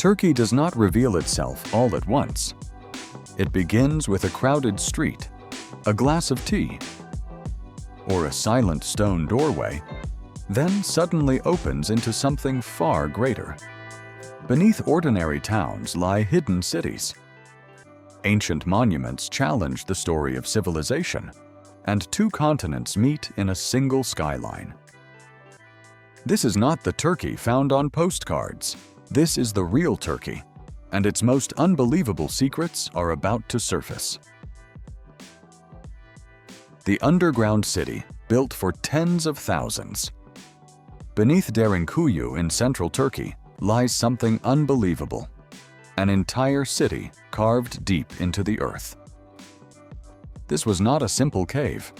Turkey does not reveal itself all at once. It begins with a crowded street, a glass of tea, or a silent stone doorway, then suddenly opens into something far greater. Beneath ordinary towns lie hidden cities. Ancient monuments challenge the story of civilization, and two continents meet in a single skyline. This is not the Turkey found on postcards. This is the real Turkey, and its most unbelievable secrets are about to surface. The underground city, built for tens of thousands. Beneath Derinkuyu in central Turkey lies something unbelievable. An entire city carved deep into the earth. This was not a simple cave.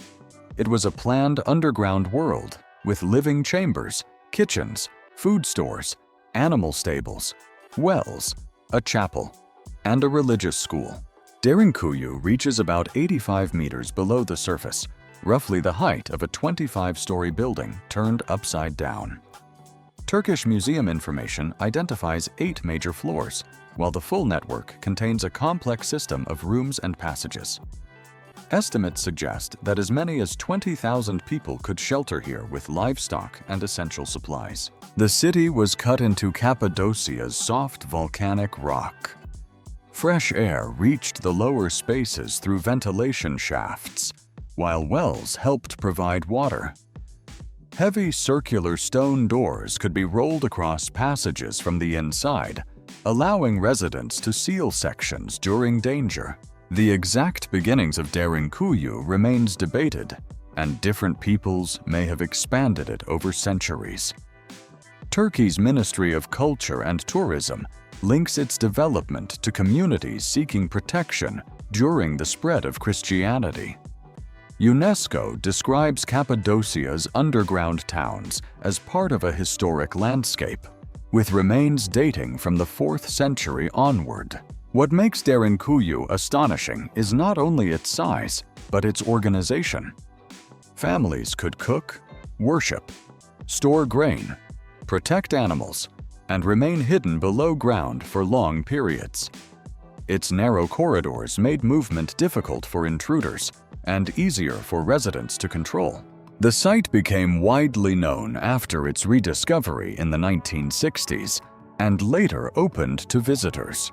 It was a planned underground world with living chambers, kitchens, food stores, animal stables, wells, a chapel, and a religious school. Derinkuyu reaches about 85 meters below the surface, roughly the height of a 25-story building turned upside down. Turkish museum information identifies 8 major floors, while the full network contains a complex system of rooms and passages. Estimates suggest that as many as 20,000 people could shelter here with livestock and essential supplies. The city was cut into Cappadocia's soft volcanic rock. Fresh air reached the lower spaces through ventilation shafts, while wells helped provide water. Heavy circular stone doors could be rolled across passages from the inside, allowing residents to seal sections during danger. The exact beginnings of Derinkuyu remains debated, and different peoples may have expanded it over centuries. Turkey's Ministry of Culture and Tourism links its development to communities seeking protection during the spread of Christianity. UNESCO describes Cappadocia's underground towns as part of a historic landscape, with remains dating from the 4th century onward. What makes Derinkuyu astonishing is not only its size, but its organization. Families could cook, worship, store grain, protect animals, and remain hidden below ground for long periods. Its narrow corridors made movement difficult for intruders and easier for residents to control. The site became widely known after its rediscovery in the 1960s and later opened to visitors.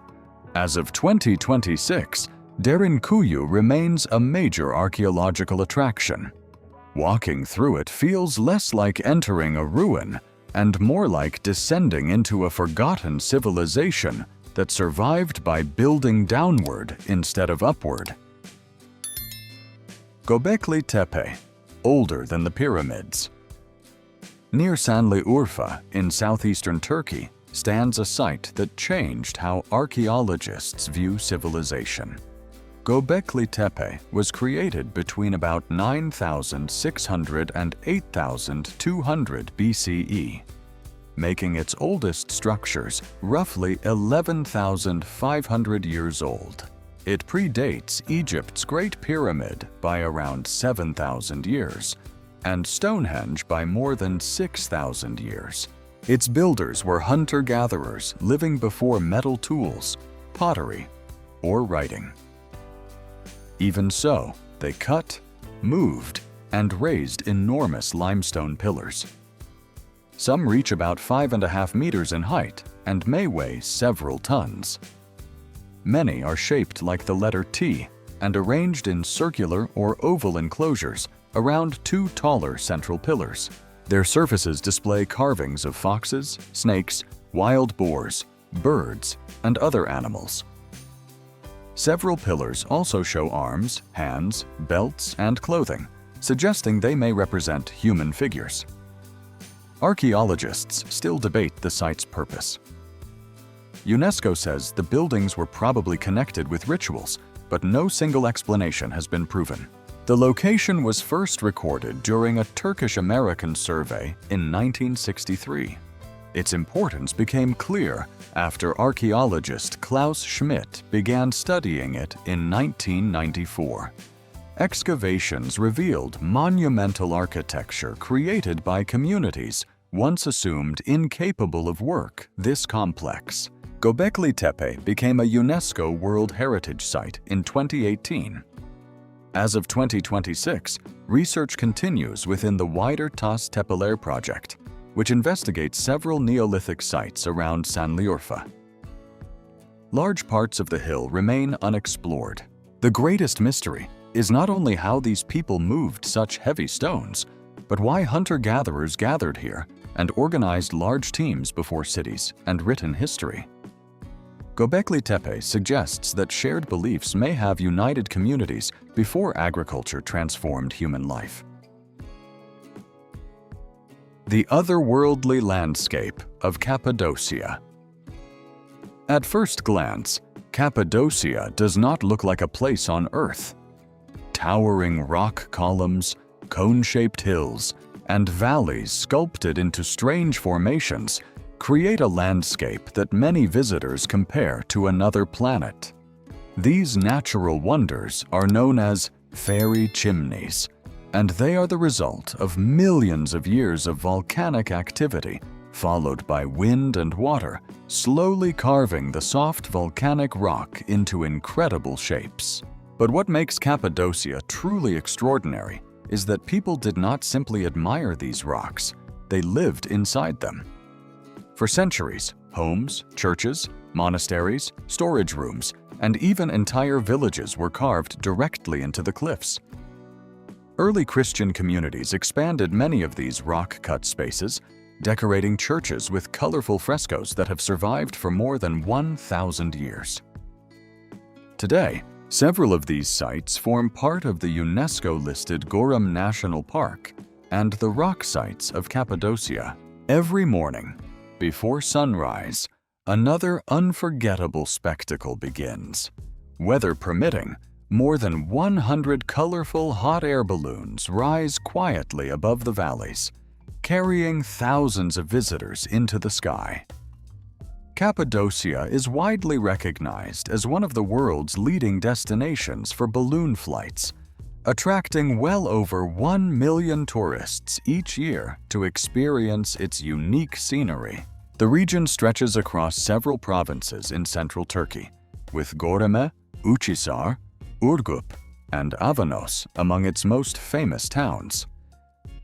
As of 2026, Derinkuyu remains a major archaeological attraction. Walking through it feels less like entering a ruin and more like descending into a forgotten civilization that survived by building downward instead of upward. Göbekli Tepe, older than the pyramids. Near Şanlıurfa in southeastern Turkey stands a site that changed how archaeologists view civilization. Göbekli Tepe was created between about 9,600 and 8,200 BCE, making its oldest structures roughly 11,500 years old. It predates Egypt's Great Pyramid by around 7,000 years and Stonehenge by more than 6,000 years. Its builders were hunter-gatherers living before metal tools, pottery, or writing. Even so, they cut, moved, and raised enormous limestone pillars. Some reach about 5.5 meters in height and may weigh several tons. Many are shaped like the letter T and arranged in circular or oval enclosures around 2 taller central pillars. Their surfaces display carvings of foxes, snakes, wild boars, birds, and other animals. Several pillars also show arms, hands, belts, and clothing, suggesting they may represent human figures. Archaeologists still debate the site's purpose. UNESCO says the buildings were probably connected with rituals, but no single explanation has been proven. The location was first recorded during a Turkish-American survey in 1963. Its importance became clear after archaeologist Klaus Schmidt began studying it in 1994. Excavations revealed monumental architecture created by communities once assumed incapable of work this complex. Göbekli Tepe became a UNESCO World Heritage Site in 2018. As of 2026, research continues within the wider Tas Tepeler project, which investigates several Neolithic sites around Sanliurfa. Large parts of the hill remain unexplored. The greatest mystery is not only how these people moved such heavy stones, but why hunter-gatherers gathered here and organized large teams before cities and written history. Göbekli Tepe suggests that shared beliefs may have united communities before agriculture transformed human life. The otherworldly landscape of Cappadocia. At first glance, Cappadocia does not look like a place on Earth. Towering rock columns, cone-shaped hills, and valleys sculpted into strange formations create a landscape that many visitors compare to another planet. These natural wonders are known as fairy chimneys, and they are the result of millions of years of volcanic activity, followed by wind and water, slowly carving the soft volcanic rock into incredible shapes. But what makes Cappadocia truly extraordinary is that people did not simply admire these rocks, they lived inside them. For centuries, homes, churches, monasteries, storage rooms, and even entire villages were carved directly into the cliffs. Early Christian communities expanded many of these rock-cut spaces, decorating churches with colorful frescoes that have survived for more than 1,000 years. Today, several of these sites form part of the UNESCO-listed Gorum National Park and the rock sites of Cappadocia. Every morning, before sunrise, another unforgettable spectacle begins. Weather permitting, more than 100 colorful hot air balloons rise quietly above the valleys, carrying thousands of visitors into the sky. Cappadocia is widely recognized as one of the world's leading destinations for balloon flights, attracting well over 1 million tourists each year to experience its unique scenery. The region stretches across several provinces in central Turkey, with Göreme, Uçhisar, Urgup, and Avanos among its most famous towns.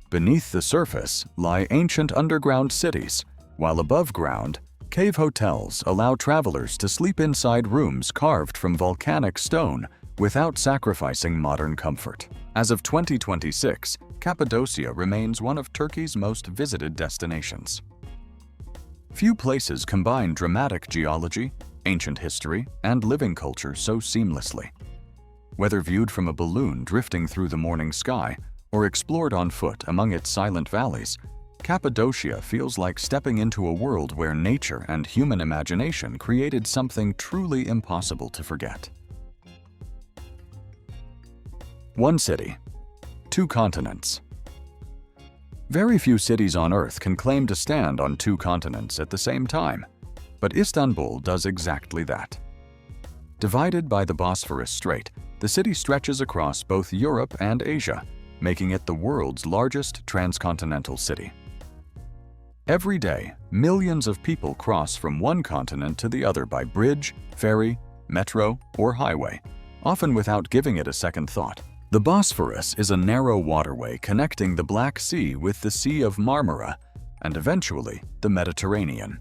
Beneath the surface lie ancient underground cities, while above ground, cave hotels allow travelers to sleep inside rooms carved from volcanic stone without sacrificing modern comfort. As of 2026, Cappadocia remains one of Turkey's most visited destinations. Few places combine dramatic geology, ancient history, and living culture so seamlessly. Whether viewed from a balloon drifting through the morning sky or explored on foot among its silent valleys, Cappadocia feels like stepping into a world where nature and human imagination created something truly impossible to forget. One city, two continents. Very few cities on Earth can claim to stand on two continents at the same time, but Istanbul does exactly that. Divided by the Bosphorus Strait, the city stretches across both Europe and Asia, making it the world's largest transcontinental city. Every day, millions of people cross from one continent to the other by bridge, ferry, metro, or highway, often without giving it a second thought. The Bosphorus is a narrow waterway connecting the Black Sea with the Sea of Marmara and eventually the Mediterranean.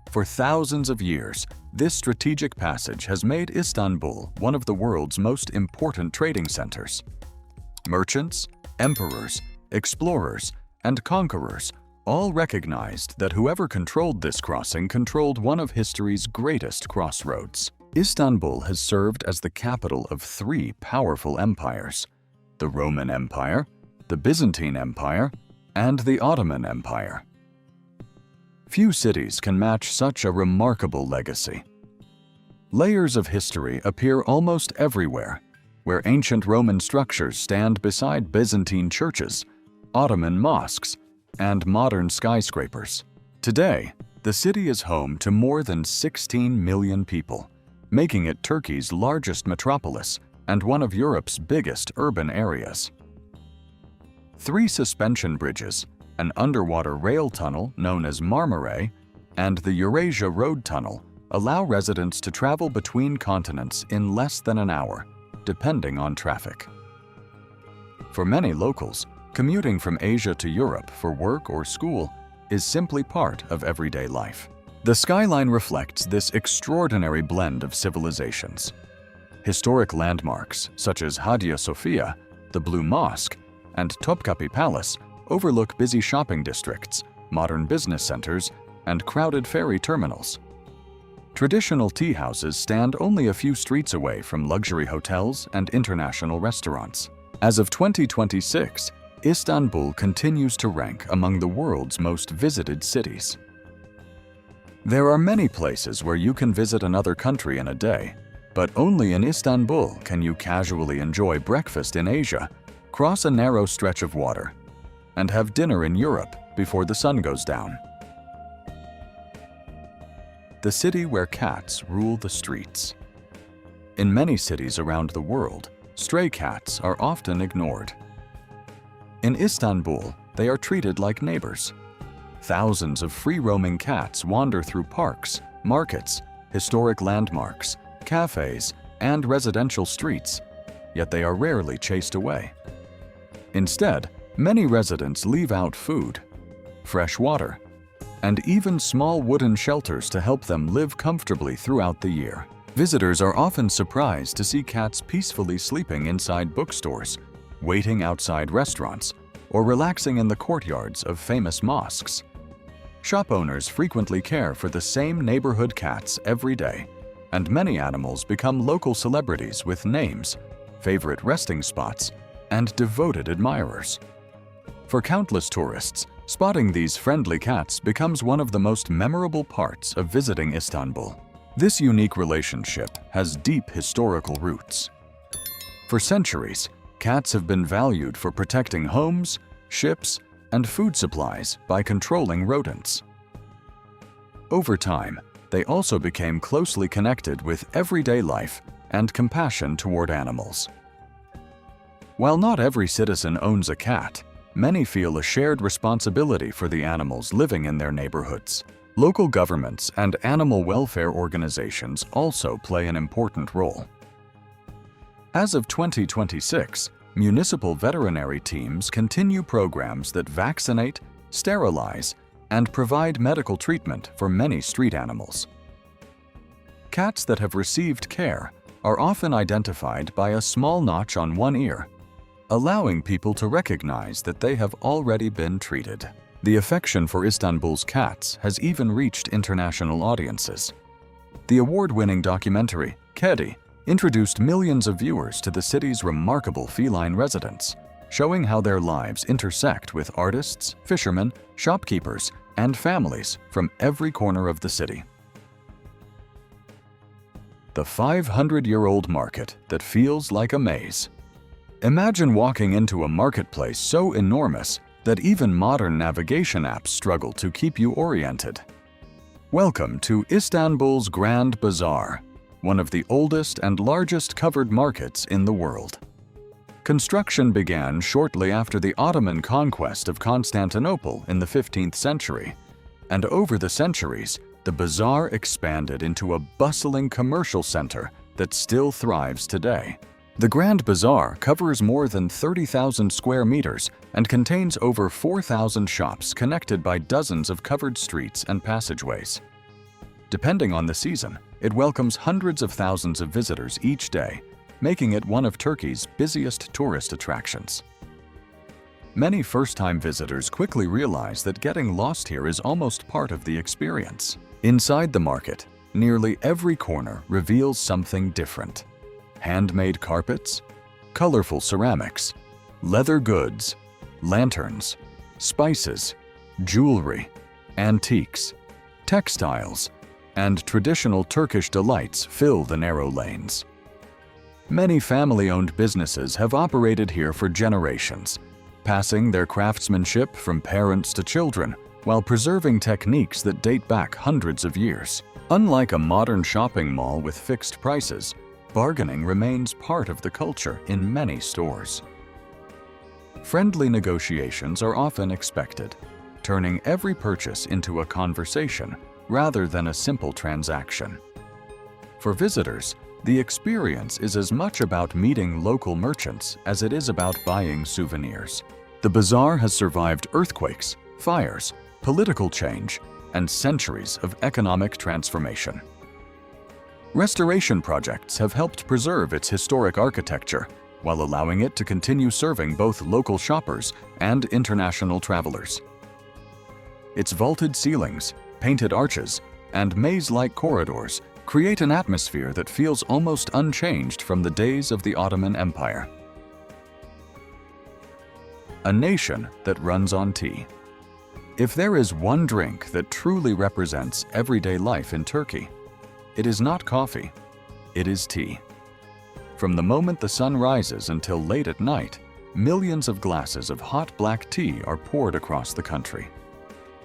For thousands of years, this strategic passage has made Istanbul one of the world's most important trading centers. Merchants, emperors, explorers, and conquerors all recognized that whoever controlled this crossing controlled one of history's greatest crossroads. Istanbul has served as the capital of three powerful empires: the Roman Empire, the Byzantine Empire, and the Ottoman Empire. Few cities can match such a remarkable legacy. Layers of history appear almost everywhere, where ancient Roman structures stand beside Byzantine churches, Ottoman mosques, and modern skyscrapers. Today, the city is home to more than 16 million people, making it Turkey's largest metropolis and one of Europe's biggest urban areas. 3 suspension bridges, an underwater rail tunnel known as Marmaray, and the Eurasia Road Tunnel allow residents to travel between continents in less than an hour, depending on traffic. For many locals, commuting from Asia to Europe for work or school is simply part of everyday life. The skyline reflects this extraordinary blend of civilizations. Historic landmarks such as Hagia Sophia, the Blue Mosque, and Topkapi Palace overlook busy shopping districts, modern business centers, and crowded ferry terminals. Traditional tea houses stand only a few streets away from luxury hotels and international restaurants. As of 2026, Istanbul continues to rank among the world's most visited cities. There are many places where you can visit another country in a day, but only in Istanbul can you casually enjoy breakfast in Asia, cross a narrow stretch of water, and have dinner in Europe before the sun goes down. The city where cats rule the streets. In many cities around the world, stray cats are often ignored. In Istanbul, they are treated like neighbors. Thousands of free-roaming cats wander through parks, markets, historic landmarks, cafes, and residential streets, yet they are rarely chased away. Instead, many residents leave out food, fresh water, and even small wooden shelters to help them live comfortably throughout the year. Visitors are often surprised to see cats peacefully sleeping inside bookstores, waiting outside restaurants, or relaxing in the courtyards of famous mosques. Shop owners frequently care for the same neighborhood cats every day, and many animals become local celebrities with names, favorite resting spots, and devoted admirers. For countless tourists, spotting these friendly cats becomes one of the most memorable parts of visiting Istanbul. This unique relationship has deep historical roots. For centuries, cats have been valued for protecting homes, ships, and food supplies by controlling rodents. Over time, they also became closely connected with everyday life and compassion toward animals. While not every citizen owns a cat, many feel a shared responsibility for the animals living in their neighborhoods. Local governments and animal welfare organizations also play an important role. As of 2026, municipal veterinary teams continue programs that vaccinate, sterilize, and provide medical treatment for many street animals. Cats that have received care are often identified by a small notch on one ear, allowing people to recognize that they have already been treated. The affection for Istanbul's cats has even reached international audiences. The award-winning documentary, Kedi, introduced millions of viewers to the city's remarkable feline residents, showing how their lives intersect with artists, fishermen, shopkeepers, and families from every corner of the city. The 500-year-old market that feels like a maze. Imagine walking into a marketplace so enormous that even modern navigation apps struggle to keep you oriented. Welcome to Istanbul's Grand Bazaar, one of the oldest and largest covered markets in the world. Construction began shortly after the Ottoman conquest of Constantinople in the 15th century, and over the centuries, the bazaar expanded into a bustling commercial center that still thrives today. The Grand Bazaar covers more than 30,000 square meters and contains over 4,000 shops connected by dozens of covered streets and passageways. Depending on the season, it welcomes hundreds of thousands of visitors each day, making it one of Turkey's busiest tourist attractions. Many first-time visitors quickly realize that getting lost here is almost part of the experience. Inside the market, nearly every corner reveals something different. Handmade carpets, colorful ceramics, leather goods, lanterns, spices, jewelry, antiques, textiles, and traditional Turkish delights fill the narrow lanes. Many family-owned businesses have operated here for generations, passing their craftsmanship from parents to children while preserving techniques that date back hundreds of years. Unlike a modern shopping mall with fixed prices, bargaining remains part of the culture in many stores. Friendly negotiations are often expected, turning every purchase into a conversation rather than a simple transaction. For visitors, the experience is as much about meeting local merchants as it is about buying souvenirs. The bazaar has survived earthquakes, fires, political change, and centuries of economic transformation. Restoration projects have helped preserve its historic architecture while allowing it to continue serving both local shoppers and international travelers. Its vaulted ceilings, painted arches, and maze-like corridors create an atmosphere that feels almost unchanged from the days of the Ottoman Empire. A nation that runs on tea. If there is one drink that truly represents everyday life in Turkey, it is not coffee, it is tea. From the moment the sun rises until late at night, millions of glasses of hot black tea are poured across the country.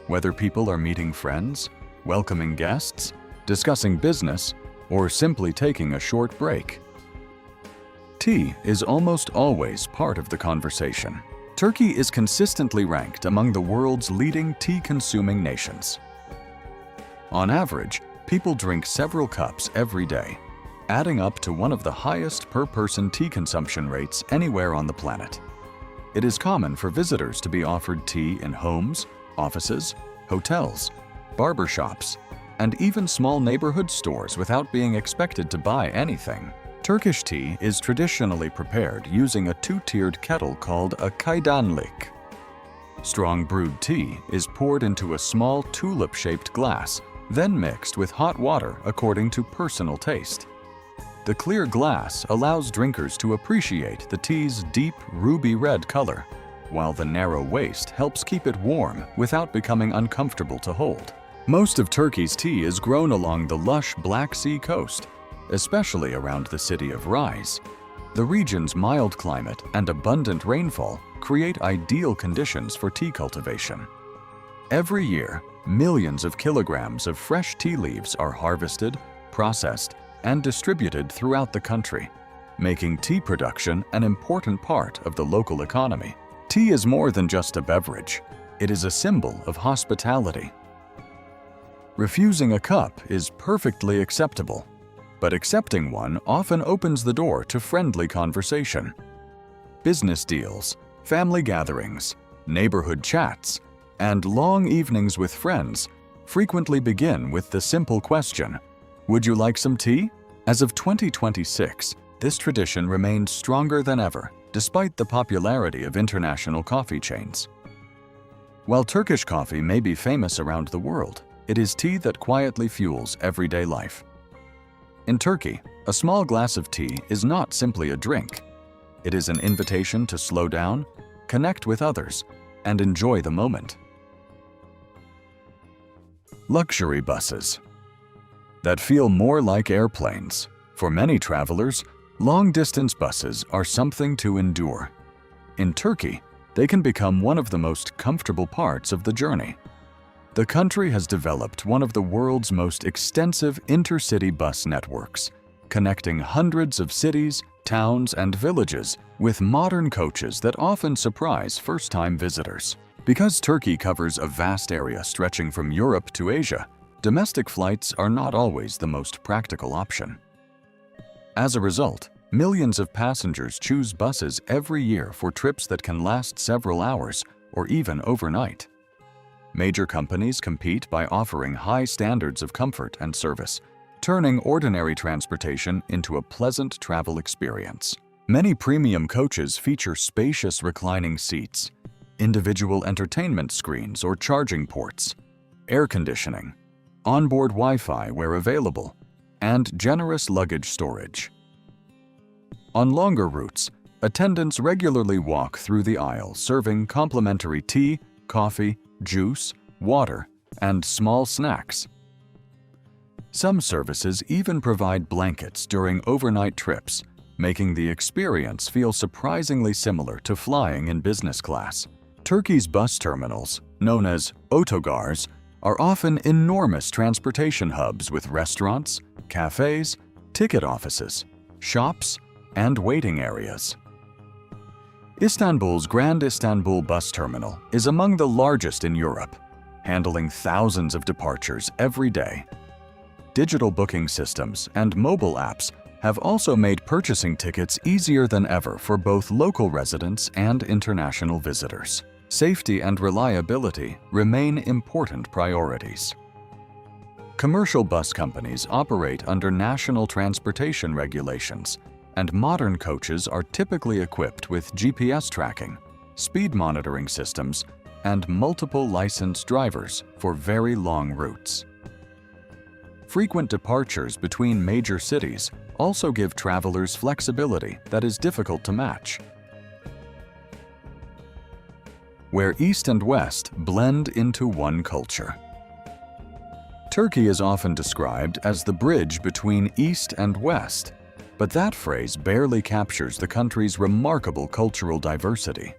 Whether people are meeting friends, welcoming guests, discussing business, or simply taking a short break, tea is almost always part of the conversation. Turkey is consistently ranked among the world's leading tea-consuming nations. On average, people drink several cups every day, adding up to one of the highest per-person tea consumption rates anywhere on the planet. It is common for visitors to be offered tea in homes, offices, hotels, barbershops, and even small neighborhood stores without being expected to buy anything. Turkish tea is traditionally prepared using a two-tiered kettle called a çaydanlık. Strong brewed tea is poured into a small tulip-shaped glass, then mixed with hot water according to personal taste. The clear glass allows drinkers to appreciate the tea's deep ruby red color, while the narrow waist helps keep it warm without becoming uncomfortable to hold. Most of Turkey's tea is grown along the lush Black Sea coast, especially around the city of Rize. The region's mild climate and abundant rainfall create ideal conditions for tea cultivation. Every year, millions of kilograms of fresh tea leaves are harvested, processed, and distributed throughout the country, making tea production an important part of the local economy. Tea is more than just a beverage. It is a symbol of hospitality. Refusing a cup is perfectly acceptable, but accepting one often opens the door to friendly conversation. Business deals, family gatherings, neighborhood chats, and long evenings with friends frequently begin with the simple question, "Would you like some tea?" As of 2026, this tradition remains stronger than ever, despite the popularity of international coffee chains. While Turkish coffee may be famous around the world, it is tea that quietly fuels everyday life. In Turkey, a small glass of tea is not simply a drink. It is an invitation to slow down, connect with others, and enjoy the moment. Luxury buses that feel more like airplanes. For many travelers, long-distance buses are something to endure. In Turkey, they can become one of the most comfortable parts of the journey. The country has developed one of the world's most extensive intercity bus networks, connecting hundreds of cities, towns, and villages with modern coaches that often surprise first-time visitors. Because Turkey covers a vast area stretching from Europe to Asia, domestic flights are not always the most practical option. As a result, millions of passengers choose buses every year for trips that can last several hours or even overnight. Major companies compete by offering high standards of comfort and service, turning ordinary transportation into a pleasant travel experience. Many premium coaches feature spacious reclining seats, individual entertainment screens or charging ports, air conditioning, onboard Wi-Fi where available, and generous luggage storage. On longer routes, attendants regularly walk through the aisle serving complimentary tea, coffee, juice, water, and small snacks. Some services even provide blankets during overnight trips, making the experience feel surprisingly similar to flying in business class. Turkey's bus terminals, known as otogars, are often enormous transportation hubs with restaurants, cafes, ticket offices, shops, and waiting areas. Istanbul's Grand Istanbul Bus Terminal is among the largest in Europe. handling thousands of departures every day. Digital booking systems and mobile apps have also made purchasing tickets easier than ever for both local residents and international visitors. Safety and reliability remain important priorities. Commercial bus companies operate under national transportation regulations, and modern coaches are typically equipped with GPS tracking, speed monitoring systems, and multiple licensed drivers for very long routes. Frequent departures between major cities also give travelers flexibility that is difficult to match. Where East and West blend into one culture. Turkey is often described as the bridge between East and West, but that phrase barely captures the country's remarkable cultural diversity.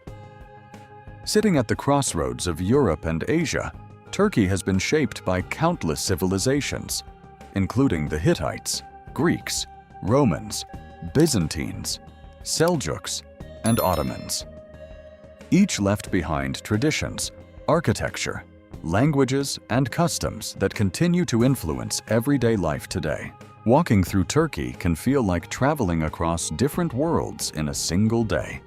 Sitting at the crossroads of Europe and Asia, Turkey has been shaped by countless civilizations, including the Hittites, Greeks, Romans, Byzantines, Seljuks, and Ottomans. Each left behind traditions, architecture, languages, and customs that continue to influence everyday life today. Walking through Turkey can feel like traveling across different worlds in a single day.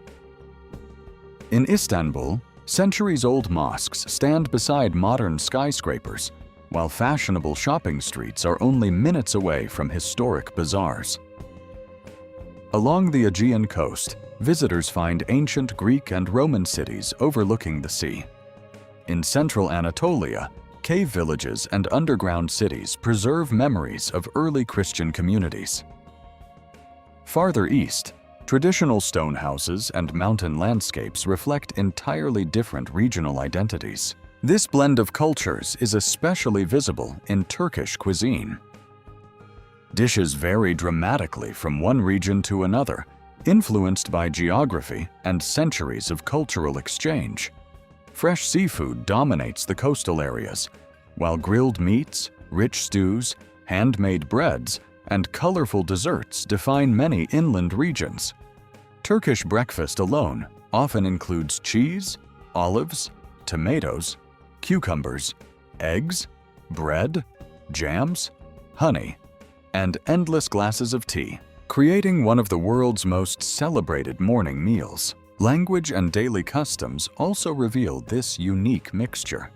In Istanbul, centuries-old mosques stand beside modern skyscrapers, while fashionable shopping streets are only minutes away from historic bazaars. Along the Aegean coast, visitors find ancient Greek and Roman cities overlooking the sea. In central Anatolia, cave villages and underground cities preserve memories of early Christian communities. Farther east, traditional stone houses and mountain landscapes reflect entirely different regional identities. This blend of cultures is especially visible in Turkish cuisine. Dishes vary dramatically from one region to another, influenced by geography and centuries of cultural exchange. Fresh seafood dominates the coastal areas, while grilled meats, rich stews, handmade breads, and colorful desserts define many inland regions. Turkish breakfast alone often includes cheese, olives, tomatoes, cucumbers, eggs, bread, jams, honey, and endless glasses of tea, creating one of the world's most celebrated morning meals. Language and daily customs also reveal this unique mixture.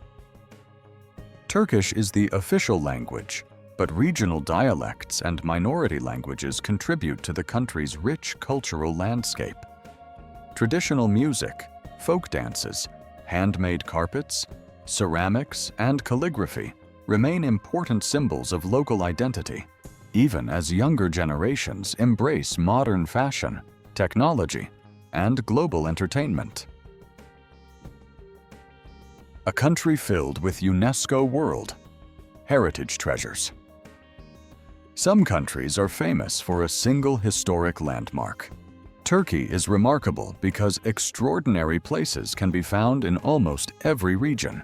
Turkish is the official language, but regional dialects and minority languages contribute to the country's rich cultural landscape. Traditional music, folk dances, handmade carpets, ceramics, and calligraphy remain important symbols of local identity, even as younger generations embrace modern fashion, technology, and global entertainment. A country filled with UNESCO World Heritage treasures. Some countries are famous for a single historic landmark. Turkey is remarkable because extraordinary places can be found in almost every region.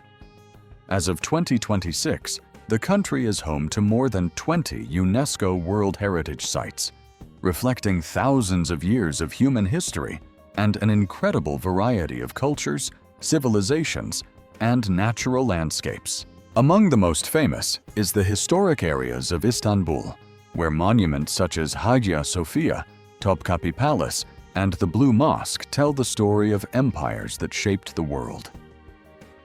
As of 2026, the country is home to more than 20 UNESCO World Heritage Sites, reflecting thousands of years of human history and an incredible variety of cultures, civilizations, and natural landscapes. Among the most famous is the historic areas of Istanbul, where monuments such as Hagia Sophia, Topkapi Palace, and the Blue Mosque tell the story of empires that shaped the world.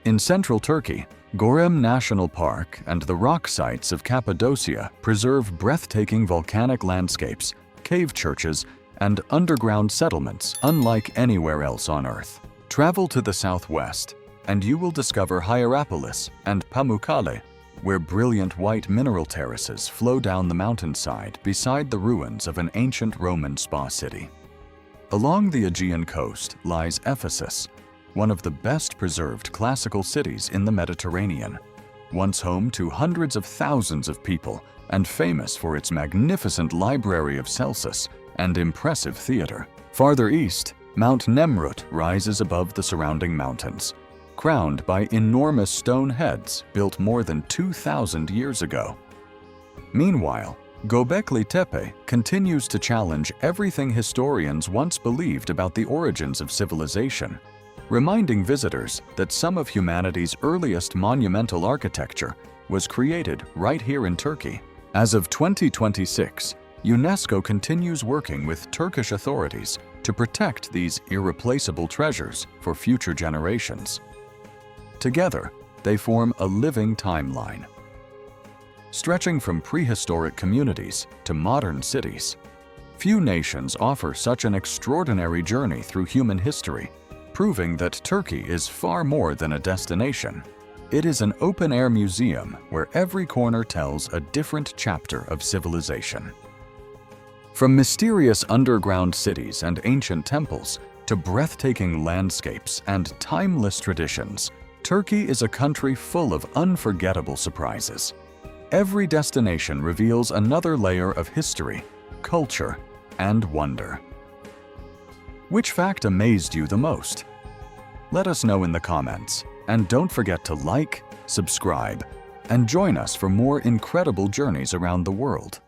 In central Turkey, Görem National Park and the rock sites of Cappadocia preserve breathtaking volcanic landscapes, cave churches, and underground settlements unlike anywhere else on Earth. Travel to the southwest, and you will discover Hierapolis and Pamukkale, where brilliant white mineral terraces flow down the mountainside beside the ruins of an ancient Roman spa city. Along the Aegean coast lies Ephesus, one of the best preserved classical cities in the Mediterranean, once home to hundreds of thousands of people and famous for its magnificent library of Celsus and impressive theater. Farther east, Mount Nemrut rises above the surrounding mountains, crowned by enormous stone heads built more than 2,000 years ago. Meanwhile, Göbekli Tepe continues to challenge everything historians once believed about the origins of civilization. reminding visitors that some of humanity's earliest monumental architecture was created right here in Turkey. As of 2026, UNESCO continues working with Turkish authorities to protect these irreplaceable treasures for future generations. Together, they form a living timeline, stretching from prehistoric communities to modern cities. Few nations offer such an extraordinary journey through human history, proving that Turkey is far more than a destination. It is an open-air museum where every corner tells a different chapter of civilization. From mysterious underground cities and ancient temples to breathtaking landscapes and timeless traditions, Turkey is a country full of unforgettable surprises. Every destination reveals another layer of history, culture, and wonder. Which fact amazed you the most? Let us know in the comments, and don't forget to like, subscribe, and join us for more incredible journeys around the world.